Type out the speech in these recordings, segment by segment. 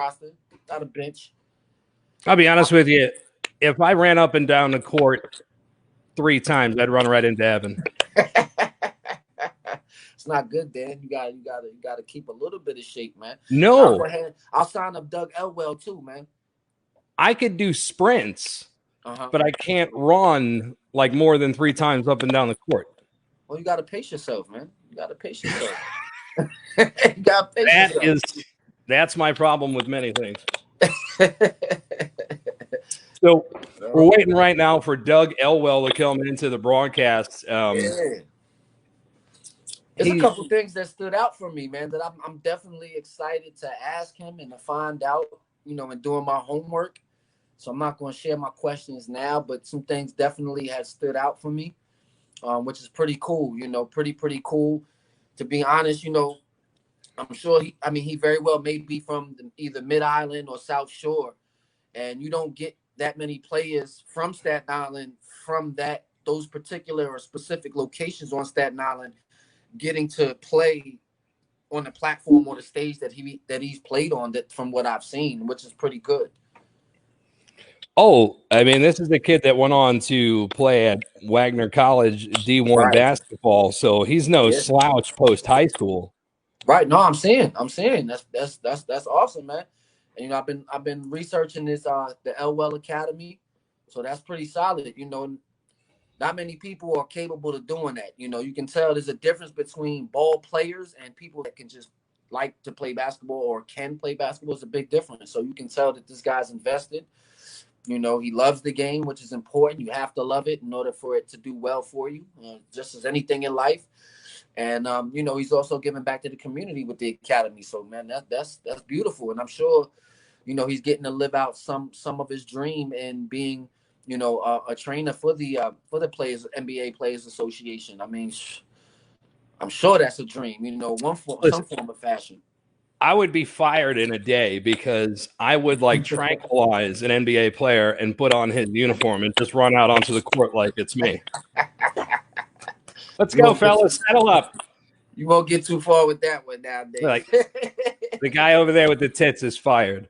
roster, not a bench. I'll be honest with you. If I ran up and down the court 3 times, I'd run right into Evan. It's not good, Dan. You gotta keep a little bit of shape, man. So I'll No, go ahead. I'll sign up Doug Elwell too, man. I could do sprints, Uh-huh. but I can't run like more than 3 times up and down the court. Well, you gotta pace yourself, man. You gotta pace yourself. You gotta pace yourself. That's my problem with many things. So we're waiting right now for Doug Elwell to come into the broadcast. Yeah. There's a couple things that stood out for me, man, that I'm definitely excited to ask him and to find out, and doing my homework. So I'm not going to share my questions now, but some things definitely have stood out for me, which is pretty cool, pretty cool. To be honest, I'm sure he very well may be from either Mid-Island or South Shore, and you don't get that many players from Staten Island from those particular or specific locations on Staten Island getting to play on the platform or the stage that he's played on, that from what I've seen, which is pretty good. Oh, I mean, this is the kid that went on to play at Wagner College D1 basketball, so he's no slouch post high school. Right. No, I'm saying that's awesome, man. And I've been researching this the Elwell Academy, so that's pretty solid. Not many people are capable of doing that. You can tell there's a difference between ball players and people that can just like to play basketball or can play basketball. It's a big difference. So you can tell that this guy's invested. He loves the game, which is important. You have to love it in order for it to do well for you, just as anything in life. And he's also giving back to the community with the academy. So man, that's beautiful. And I'm sure, he's getting to live out some of his dream in being, a trainer for the players, NBA Players Association. I mean, I'm sure that's a dream. Some form of fashion. I would be fired in a day because I would tranquilize an NBA player and put on his uniform and just run out onto the court like it's me. Let's go, fellas. Settle up. You won't get too far with that one nowadays. The guy over there with the tits is fired.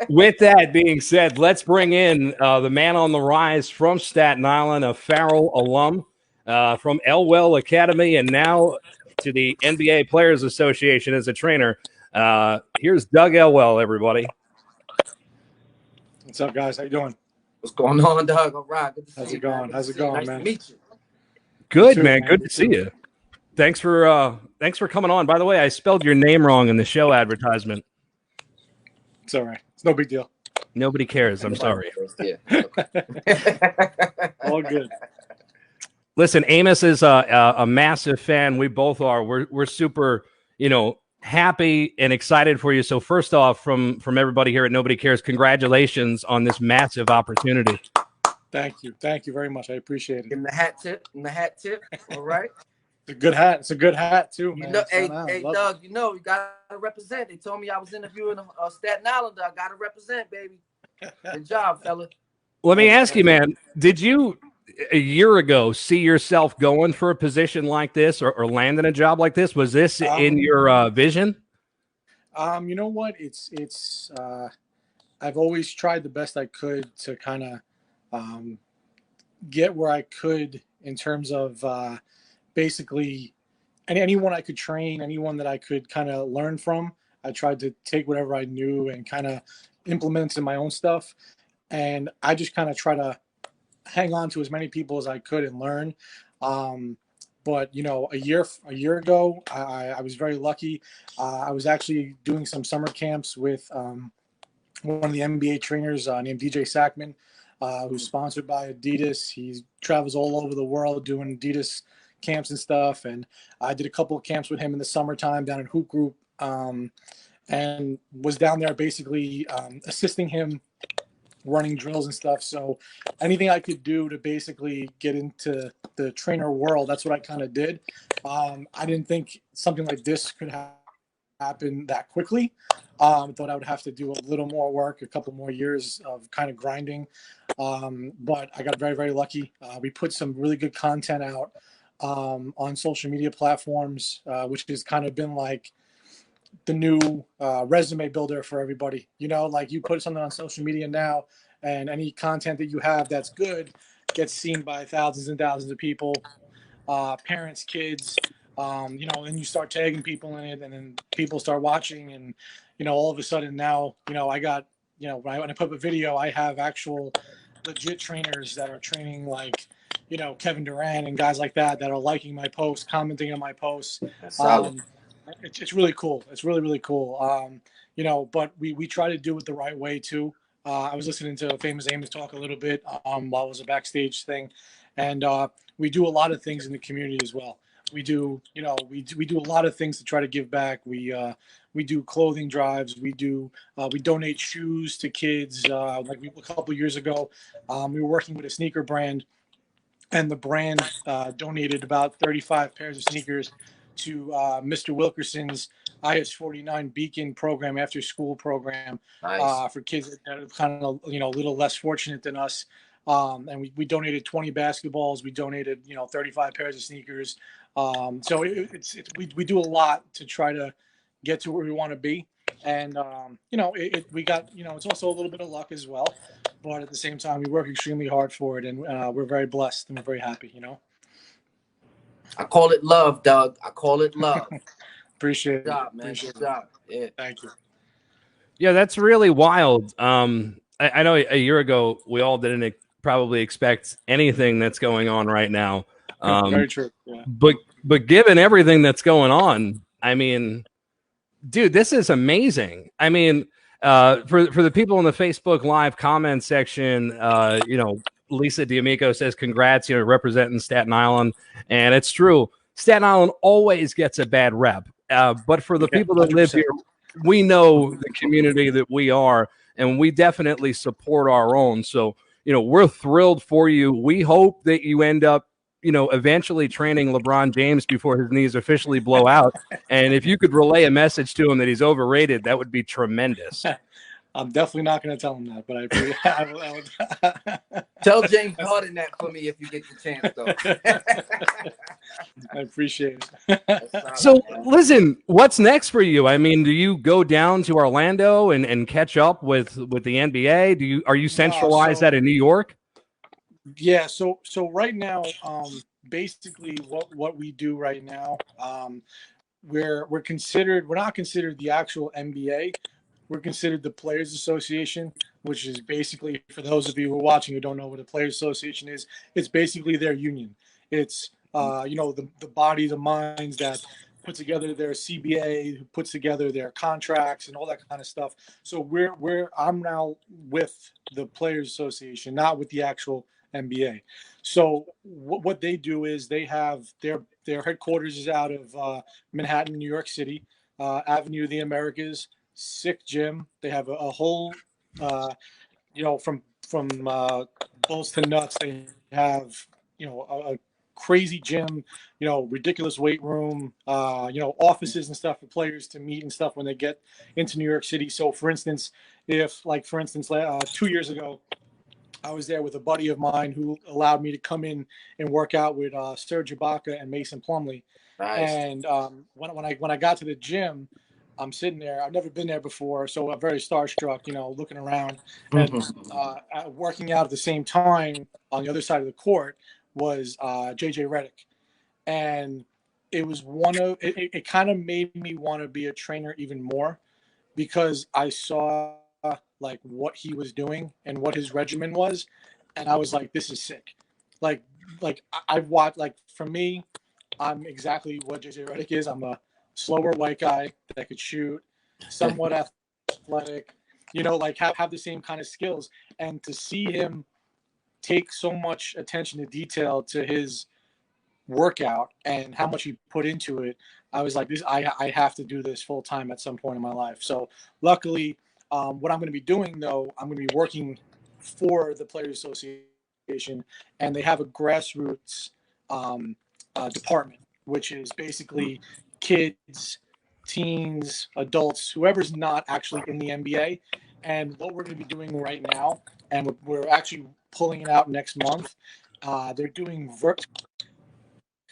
With that being said, let's bring in the man on the rise from Staten Island, a Farrell alum from Elwell Academy, and now to the NBA Players Association as a trainer. Here's Doug Elwell, everybody. What's up, guys? How you doing? What's going on, Doug? All right. Good to see you. How's it going, man? Nice to meet you. Good, man. Good to see you. Thanks for coming on. By the way, I spelled your name wrong in the show advertisement. It's all right. It's no big deal. Nobody cares. I'm sorry. Yeah. All good. Listen, Amos is a massive fan. We both are. We're super, happy and excited for you. So first off, from everybody here at Nobody Cares, congratulations on this massive opportunity. Thank you very much. I appreciate it. In the hat tip. All right. It's a good hat. It's a good hat too, man. Hey, Doug. You gotta represent. They told me I was interviewing a Staten Islander. I gotta represent, baby. Good job, fella. Let me ask you, man. Did you a year ago see yourself going for a position like this or landing a job like this? Was this in your vision? You know what? It's I've always tried the best I could to kind of get where I could in terms of basically anyone I could train, anyone that I could kind of learn from. I tried to take whatever I knew and kind of implement it in my own stuff. And I just kind of try to hang on to as many people as I could and learn. But, a year ago, I was very lucky. I was actually doing some summer camps with one of the NBA trainers named DJ Sackman, who's sponsored by Adidas. He travels all over the world doing Adidas camps and stuff. And I did a couple of camps with him in the summertime down in Hoop Group, and was down there basically assisting him running drills and stuff. So anything I could do to basically get into the trainer world, that's what I kind of did. I didn't think something like this could happen that quickly. Thought I would have to do a little more work, a couple more years of kind of grinding. But I got very, very lucky. We put some really good content out on social media platforms, which has kind of been like the new resume builder for everybody. You know, like you put something on social media now, and any content that you have that's good gets seen by thousands and thousands of people, parents, kids. You know, and you start tagging people in it, and then people start watching, and you know, all of a sudden now, you know, I got, you know, when I put up a video, I have actual legit trainers that are training, like, you know, Kevin Durant and guys like that that are liking my posts, commenting on my posts. That's solid. It's really cool. It's really, really cool. You know, but we try to do it the right way too. I was listening to Famous Amos talk a little bit while it was a backstage thing, and we do a lot of things in the community as well. We do, you know, we do a lot of things to try to give back. We do clothing drives. We donate shoes to kids. A couple years ago, we were working with a sneaker brand, and the brand donated about 35 pairs of sneakers to Mr. Wilkerson's IS-49 Beacon program, after school program, Nice. for kids that are kind of, you know, a little less fortunate than us. And we donated 20 basketballs. We donated, you know, 35 pairs of sneakers. So we do a lot to try to get to where we want to be. And, you know, we got, you know, it's also a little bit of luck as well. But at the same time, we work extremely hard for it, and we're very blessed and we're very happy, you know. I call it love, Doug. I call it love. Appreciate Good it. job, man. Appreciate Good job. Yeah. Thank you. Yeah, that's really wild. I know a year ago we all didn't probably expect anything that's going on right now. Very true. Yeah. But given everything that's going on, I mean, dude, this is amazing. I mean, for the people in the Facebook Live comment section, you know, Lisa D'Amico says, "Congrats, you know, representing Staten Island," and it's true. Staten Island always gets a bad rep, but for the people that live 100%. here, we know the community that we are, and we definitely support our own. So, you know, we're thrilled for you. We hope that you end up, you know, eventually training LeBron James before his knees officially blow out. And if you could relay a message to him that he's overrated, that would be tremendous. I'm definitely not going to tell him that, but I would. Tell James Harden that for me if you get the chance, though. I appreciate it. So, listen, what's next for you? I mean, do you go down to Orlando and catch up with the NBA? Are you centralized out of New York? Yeah. So right now, basically what we do right now, we're not considered the actual NBA. We're considered the Players Association, which is basically, for those of you who are watching who don't know what a Players Association is, it's basically their union. It's you know, the body, the minds that put together their CBA, who puts together their contracts and all that kind of stuff. So I'm now with the Players Association, not with the actual NBA. So what they do is they have their headquarters is out of Manhattan, New York City, Avenue of the Americas. Sick gym. They have a whole, you know, from bolts to nuts. They have, you know, a crazy gym, you know, ridiculous weight room, you know, offices and stuff for players to meet and stuff when they get into New York City. So, for instance, 2 years ago, I was there with a buddy of mine who allowed me to come in and work out with Serge Ibaka and Mason Plumlee. Nice. And when I got to the gym, I'm sitting there. I've never been there before, so I'm very starstruck, you know, looking around. And working out at the same time on the other side of the court was JJ Redick. And it was it kind of made me want to be a trainer even more, because I saw like what he was doing and what his regimen was, and I was like, this is sick. Like I've watched, like, for me, I'm exactly what JJ Redick is. I'm a slower white guy that could shoot, somewhat athletic, you know, like have the same kind of skills. And to see him take so much attention to detail to his workout and how much he put into it, I was like, I have to do this full time at some point in my life. So luckily, what I'm going to be doing, though, I'm going to be working for the Players Association, and they have a grassroots department, which is basically kids, teens, adults, whoever's not actually in the NBA. And what we're going to be doing right now, and we're actually pulling it out next month, they're doing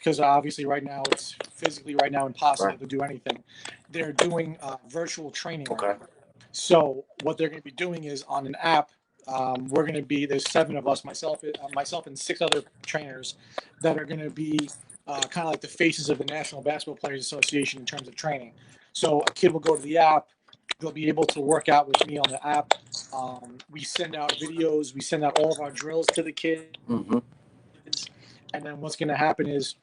because obviously right now it's physically impossible to do anything. They're doing virtual training. Okay. Right now. So what they're going to be doing is on an app. We're going to be, there's 7 of us, myself and 6 other trainers that are going to be kind of like the faces of the National Basketball Players Association in terms of training. So a kid will go to the app, they'll be able to work out with me on the app. We send out videos, we send out all of our drills to the kids. Mm-hmm. And then what's going to happen is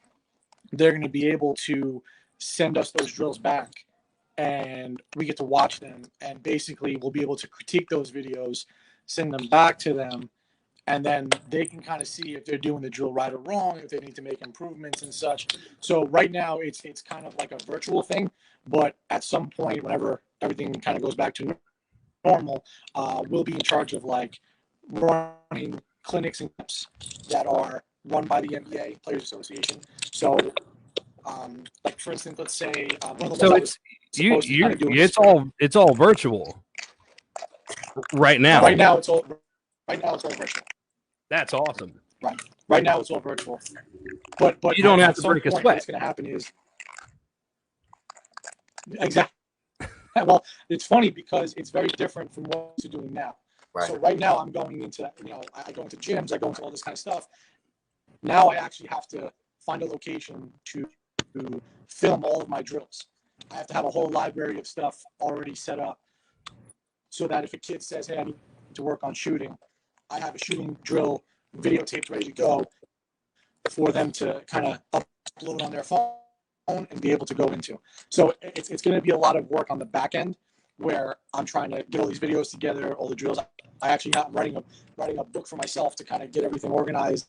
they're going to be able to send us those drills back, and we get to watch them, and basically we'll be able to critique those videos, send them back to them, and then they can kind of see if they're doing the drill right or wrong, if they need to make improvements and such. So right now it's kind of like a virtual thing, but at some point, whenever everything kind of goes back to normal, we'll be in charge of like running clinics and camps that are run by the NBA Players Association. So, like for instance, let's say one of the so it's all virtual right now. Right now it's all virtual. That's awesome. Right now it's all virtual. But you don't have to break a sweat. What's going to happen is exactly. Well, it's funny because it's very different from what you're doing now. Right. So right now I'm going into, I go into gyms, I go into all this kind of stuff. Now I actually have to find a location to film all of my drills. I have to have a whole library of stuff already set up so that if a kid says, hey, I need to work on shooting, I have a shooting drill videotaped ready to go for them to kind of upload on their phone and be able to go into. So it's going to be a lot of work on the back end where I'm trying to get all these videos together, all the drills. I actually am writing a book for myself to kind of get everything organized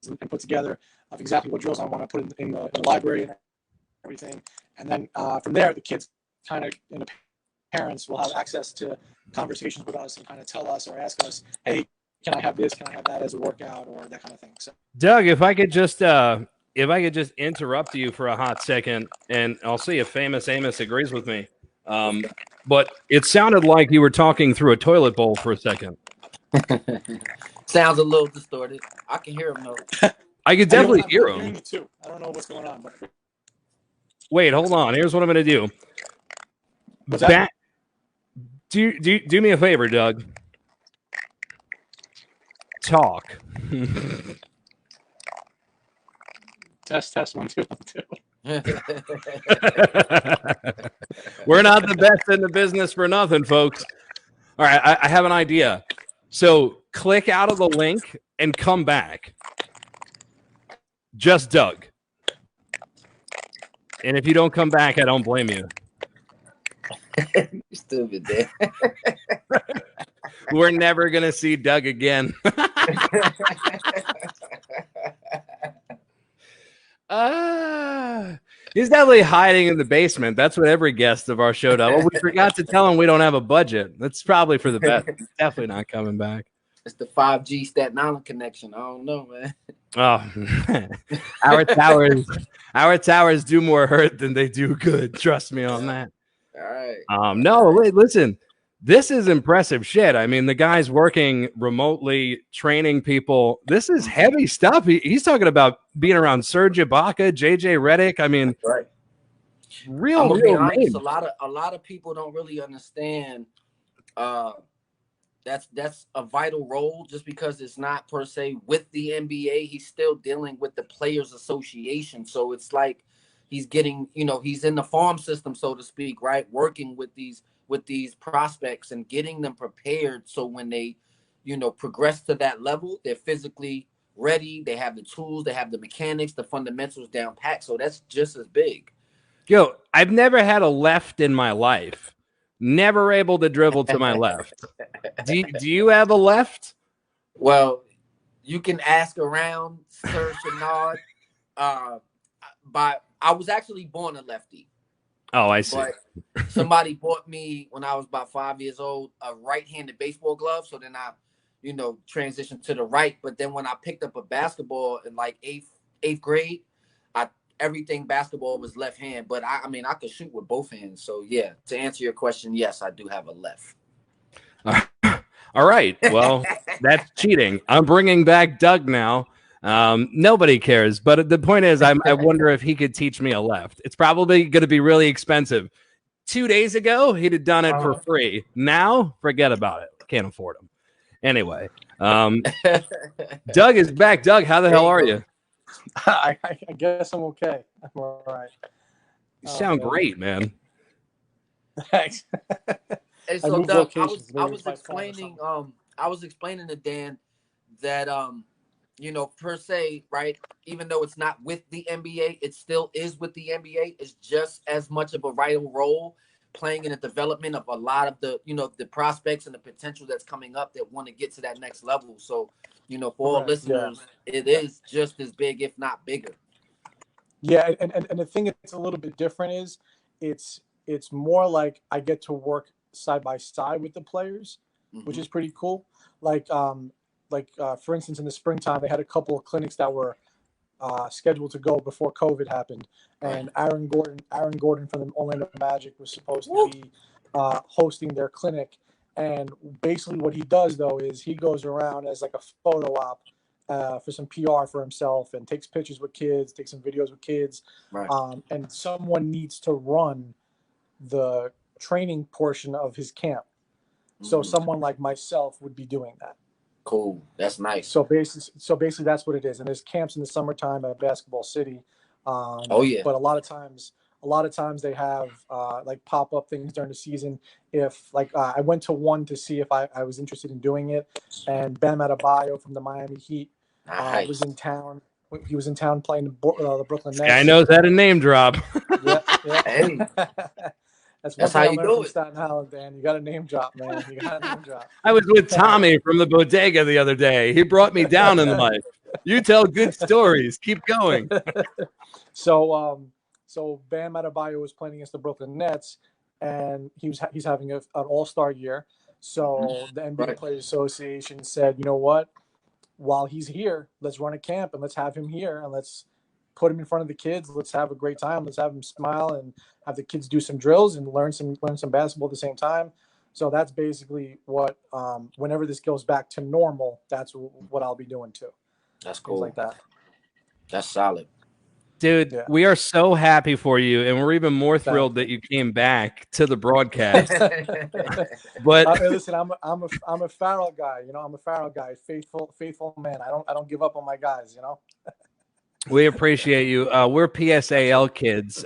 and put together of exactly what drills I want to put in the library and everything. And then from there, the kids kind of, and the parents will have access to conversations with us and kind of tell us or ask us, hey, can I have this? Can I have that as a workout or that kind of thing? So, Doug, if I could just interrupt you for a hot second, and I'll see if famous Amos agrees with me. But it sounded like you were talking through a toilet bowl for a second. Sounds a little distorted. I can hear him though. I could definitely hear him. Too. I don't know what's going on. But... Wait, hold on. Here's what I'm going to do. Do me a favor, Doug. Talk. Test 1 2 1 2. We're not the best in the business for nothing, folks. All right, I have an idea. So click out of the link and come back. Just Doug. And if you don't come back, I don't blame you. Stupid, man. We're never going to see Doug again. He's definitely hiding in the basement. That's what every guest of our show does. Well, we forgot to tell him we don't have a budget. That's probably for the best. He's definitely not coming back. It's the 5G Staten Island connection. I don't know, man. Oh, our towers do more hurt than they do good. Trust me on that. All right. No, listen. This is impressive shit. I mean, the guy's working remotely, training people. This is heavy stuff. He's talking about being around Serge Ibaka, JJ Redick. I mean, right. Real honest, a lot of people don't really understand. That's a vital role. Just because it's not per se with the NBA, he's still dealing with the Players Association. So it's like he's getting, he's in the farm system, so to speak, right? Working with these prospects and getting them prepared so when they, progress to that level, they're physically ready. They have the tools, they have the mechanics, the fundamentals down pat. So that's just as big. Yo, I've never had a left in my life. Never able to dribble to my left. Do you have a left? Well, you can ask around, Sir Shenard. But I was actually born a lefty. Oh, I see. But somebody bought me when I was about 5 years old a right-handed baseball glove. So then I, transitioned to the right. But then when I picked up a basketball in like eighth grade, everything basketball was left hand. But I could shoot with both hands. So yeah, to answer your question, yes, I do have a left. All right. Well, that's cheating. I'm bringing back Doug now. Nobody cares. But the point is, I wonder if he could teach me a left. It's probably going to be really expensive. 2 days ago, he'd have done it for free. Now, forget about it. Can't afford him. Anyway, Doug is back. Doug, how the hell are you? I guess I'm okay. I'm all right. You sound great, man. Thanks. Hey, so Doug, I was explaining to Dan that per se, right, even though it's not with the NBA, it still is with the NBA. It's just as much of a vital role playing in the development of a lot of the, the prospects and the potential that's coming up that want to get to that next level. So, for all listeners, it is just as big, if not bigger. Yeah, and the thing that's a little bit different is it's more like I get to work side by side with the players, which is pretty cool. Like for instance, in the springtime, they had a couple of clinics that were scheduled to go before COVID happened, and Aaron Gordon from the Orlando Magic was supposed to be hosting their clinic. And basically, what he does though is he goes around as like a photo op for some PR for himself and takes pictures with kids, takes some videos with kids, and someone needs to run the training portion of his camp. So someone like myself would be doing that. Cool. That's nice. So basically that's what it is. And there's camps in the summertime at Basketball City. But a lot of times they have like pop-up things during the season. If I went to one to see if I was interested in doing it, and Bam Adebayo from the Miami Heat was in town. He was in town playing the Brooklyn Nets. Guy knows how to name drop. Yeah. Hey. That's how you do it. Staten Island, Dan. You got a name drop, man. You got a name drop. I was with Tommy from the bodega the other day. He brought me down in life. You tell good stories. Keep going. So Bam Adebayo was playing against the Brooklyn Nets, and he's having an all-star year. So the NBA Players Association said, you know what? While he's here, let's run a camp and let's have him here and let's put him in front of the kids. Let's have a great time. Let's have him smile and have the kids do some drills and learn some basketball at the same time. So that's basically what, whenever this goes back to normal, that's what I'll be doing too. That's cool. Things like that. That's solid. Dude, we are so happy for you, and we're even more thrilled that you came back to the broadcast. But listen, I'm a Farrell guy. I'm a Farrell guy, faithful man. I don't give up on my guys. We appreciate you. We're PSAL kids.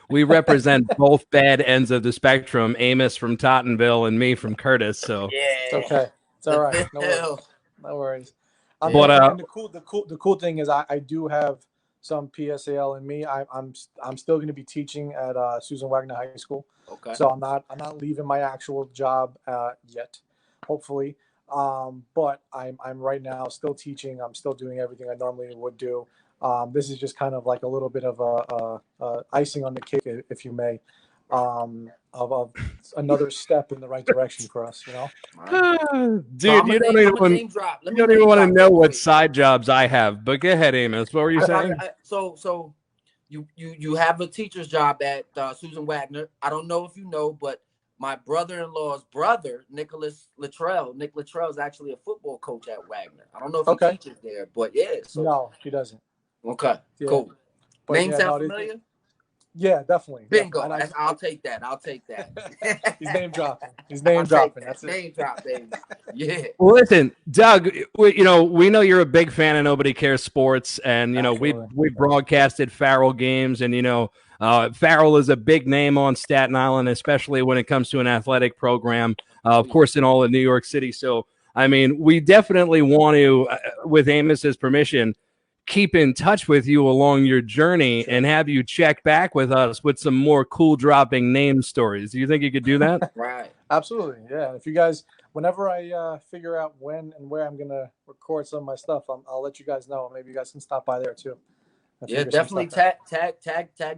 We represent both bad ends of the spectrum. Amos from Tottenville and me from Curtis. So it's okay. It's all right. No worries. And the cool thing is I do have some PSAL in me. I'm still going to be teaching at Susan Wagner High School. Okay. So I'm not leaving my actual job yet, hopefully. But I'm right now still teaching. I'm still doing everything I normally would do. This is just kind of like a little bit of a icing on the cake, if you may, of another step in the right direction for us. Dude, you don't even want to know what side jobs I have. But go ahead, Amos. What were you saying? So you have a teacher's job at Susan Wagner. I don't know if you know, but my brother-in-law's brother, Nick Luttrell is actually a football coach at Wagner. I don't know if he teaches there, but yeah. So. No, he doesn't. Okay, cool. But name sound familiar? Yeah, definitely. Bingo. I'll take that. He's name dropping. That's it. Name drop, baby. Yeah. Well, listen, Doug, we know you're a big fan of Nobody Cares Sports, and we broadcasted Farrell games, and Farrell is a big name on Staten Island, especially when it comes to an athletic program. Of course, in all of New York City. So, I mean, we definitely want to, with Amos's permission, keep in touch with you along your journey and have you check back with us with some more cool dropping name stories. Do you think you could do that? Right. Absolutely. Yeah. If you guys, whenever I figure out when and where I'm going to record some of my stuff, I'll let you guys know. Maybe you guys can stop by there too. Yeah, definitely tag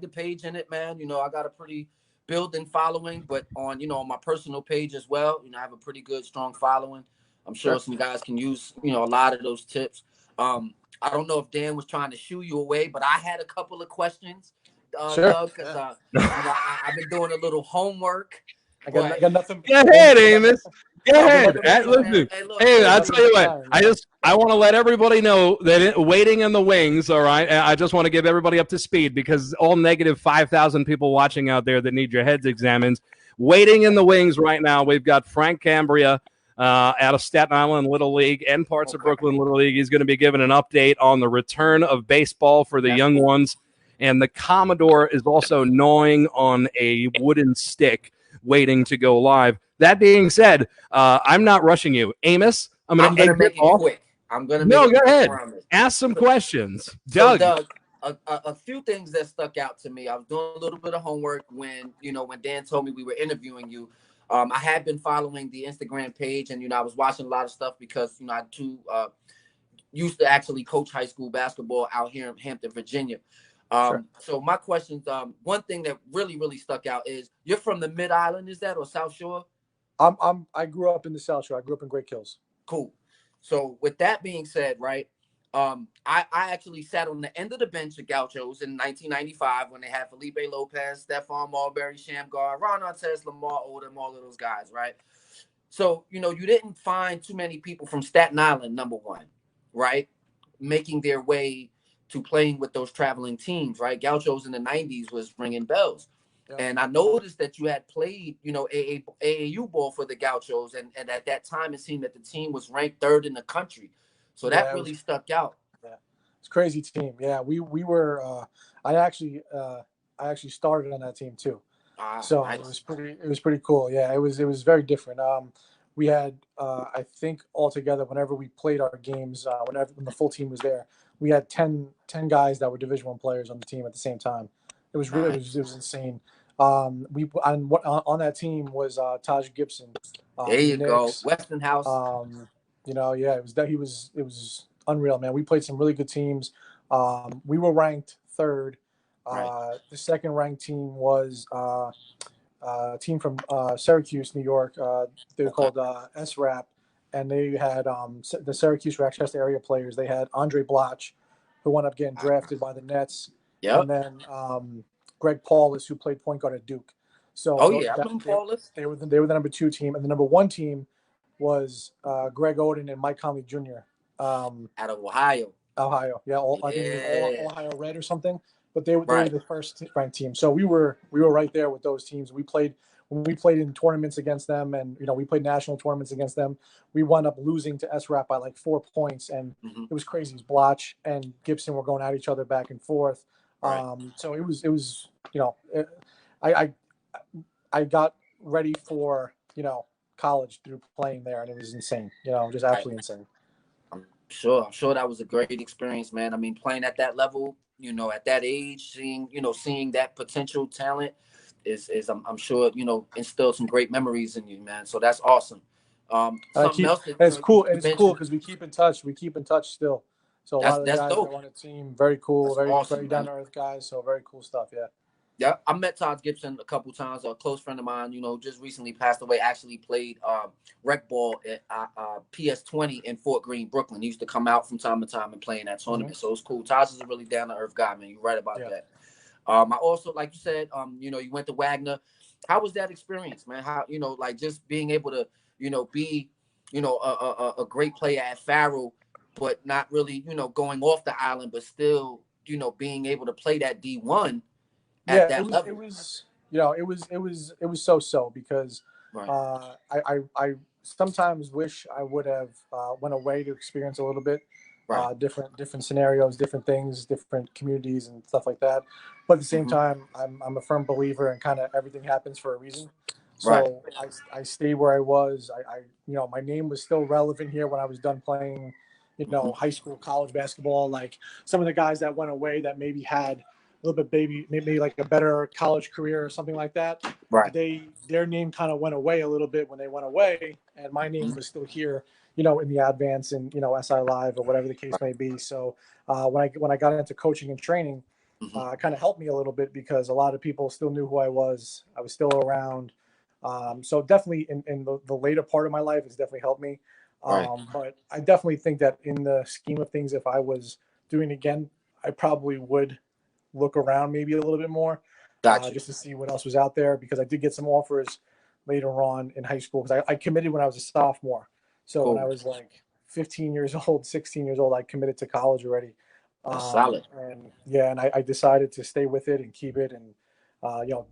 the page in it, man. I got a pretty building following, but on my personal page as well, I have a pretty good, strong following. I'm sure some guys can use, a lot of those tips. I don't know if Dan was trying to shoo you away, but I had a couple of questions, Doug, because I've been doing a little homework. I got nothing. Go ahead, Amos. Go ahead. Man. Listen, Hey, look, hey, I'll everybody, tell you what. I want to let everybody know that waiting in the wings. All right. I just want to give everybody up to speed because all negative 5,000 people watching out there that need your heads examined. Waiting in the wings right now. We've got Frank Cambria out of Staten Island Little League and parts of Brooklyn Little League. He's going to be giving an update on the return of baseball for the young ones. And the Commodore is also gnawing on a wooden stick, waiting to go live. That being said, I'm not rushing you. Amos, I'm going to make it quick. I'm going to make No, it go quick. ahead. Ask some questions. So, Doug, a few things that stuck out to me. I was doing a little bit of homework when Dan told me we were interviewing you. I had been following the Instagram page, and I was watching a lot of stuff because I too used to actually coach high school basketball out here in Hampton, Virginia. Sure. So my questions, one thing that really stuck out is you're from the Mid Island, is that, or South Shore? I grew up in the South Shore. I grew up in Great Kills. Cool. So with that being said, right, I actually sat on the end of the bench at Gauchos in 1995 when they had Felipe Lopez, Stephon Marbury, Shamgar, Ron Artest, Lamar Odom, all of those guys, right? So, you didn't find too many people from Staten Island, number one, right, making their way to playing with those traveling teams, right? Gauchos in the 90s was ringing bells. Yep. And I noticed that you had played, AAU ball for the Gauchos. And at that time, it seemed that the team was ranked third in the country. So that really stuck out. Yeah, it's a crazy team. Yeah, we were. I actually started on that team too. So nice. It was pretty cool. Yeah, it was very different. We had I think altogether whenever we played our games, when the full team was there, we had 10 guys that were Division I players on the team at the same time. It was really it was insane. We on that team was Taj Gibson. There you go, Westinghouse. It was unreal, man. We played some really good teams. We were ranked third. The second ranked team was a team from Syracuse, New York. They were called SRAP, and they had the Syracuse Rochester area players. They had Andre Bloch, who wound up getting drafted by the Nets. Yep. And then Greg Paulus, who played point guard at Duke. So Paulus. They were the number 2 team, and the number 1 team was Greg Oden and Mike Conley Jr. Out of Ohio. Yeah, I think it was Ohio Red or something. But they were the first ranked team. So we were right there with those teams. We played in tournaments against them, and we played national tournaments against them. We wound up losing to SRAP by like 4 points, and it was crazy. Bloch and Gibson were going at each other back and forth. So it was I got ready for college through playing there, and it was insane. Just absolutely insane. I'm sure that was a great experience, man. I mean, playing at that level, at that age, seeing that potential talent is I'm sure instilled some great memories in you, man. So that's awesome. It's cool because we keep in touch. We keep in touch still. So a lot of the guys that are on the team, very cool, very down to earth guys. So very cool stuff. Yeah. Yeah, I met Todd Gibson a couple times. A close friend of mine, just recently passed away. Actually played rec ball at PS20 in Fort Greene, Brooklyn. He used to come out from time to time and play in that tournament. So it's cool. Todd is a really down to earth guy, man. You're right about that. I also, like you said, you went to Wagner. How was that experience, man? How just being able to be a great player at Farrell, but not really going off the island, but still being able to play that D1. It was so because I sometimes wish I would have went away to experience a little bit different scenarios, different things, different communities and stuff like that. But at the same time, I'm a firm believer in kind of everything happens for a reason. So I stayed where I was. I my name was still relevant here when I was done playing, high school, college basketball. Like some of the guys that went away that maybe had a little bit maybe like a better college career or something like that. Their name kind of went away a little bit when they went away, and my name was still here, in the Advance and SI Live or whatever the case may be. So when I got into coaching and training, it kind of helped me a little bit because a lot of people still knew who I was. I was still around. So definitely in the later part of my life, it's definitely helped me. But I definitely think that in the scheme of things, if I was doing it again, I probably would look around maybe a little bit more just to see what else was out there, because I did get some offers later on in high school, because I committed when I was a sophomore. So Cool. when I was like 15 years old, 16 years old, I committed to college already. That's solid. And yeah, and I decided to stay with it and keep it, and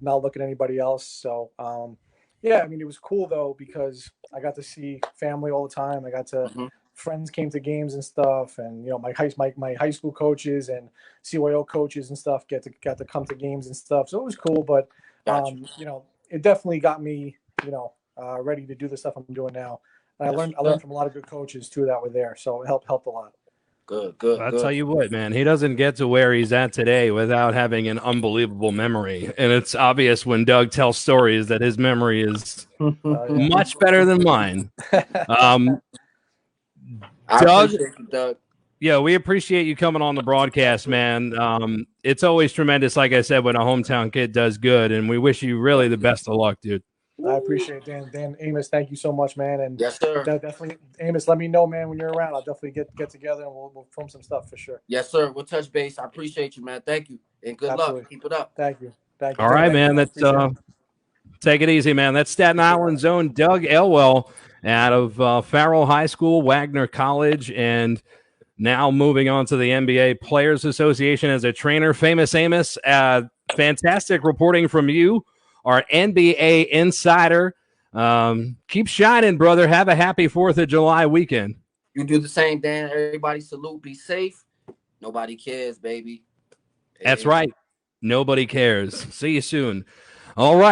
not look at anybody else. So yeah, I mean, it was cool though, because I got to see family all the time. I got to friends came to games and stuff, and my high school coaches and CYO coaches and stuff got to come to games and stuff. So it was cool, but it definitely got me ready to do the stuff I'm doing now. And I learned from a lot of good coaches too that were there, so it helped a lot. Good. I'll tell you what, man, he doesn't get to where he's at today without having an unbelievable memory. And it's obvious when Doug tells stories that his memory is much better than mine. Doug, appreciate you, Doug. Yeah, we appreciate you coming on the broadcast, man. It's always tremendous, like I said, when a hometown kid does good, and we wish you really the best of luck, dude. I appreciate it, Dan. Amos, thank you so much, man. And yes, sir. Definitely, Amos, let me know, man, when you're around. I'll definitely get together and we'll film some stuff for sure. Yes, sir. We'll touch base. I appreciate you, man. Thank you, and good luck. Keep it up. Thank you. All right, man. That's take it easy, man. That's Staten Island's own Doug Elwel out of Farrell High School, Wagner College, and now moving on to the NBA Players Association as a trainer. Famous Amos, fantastic reporting from you, our NBA insider. Keep shining, brother. Have a happy 4th of July weekend. You do the same, Dan. Everybody salute. Be safe. Nobody cares, baby. That's right. Nobody cares. See you soon. All right.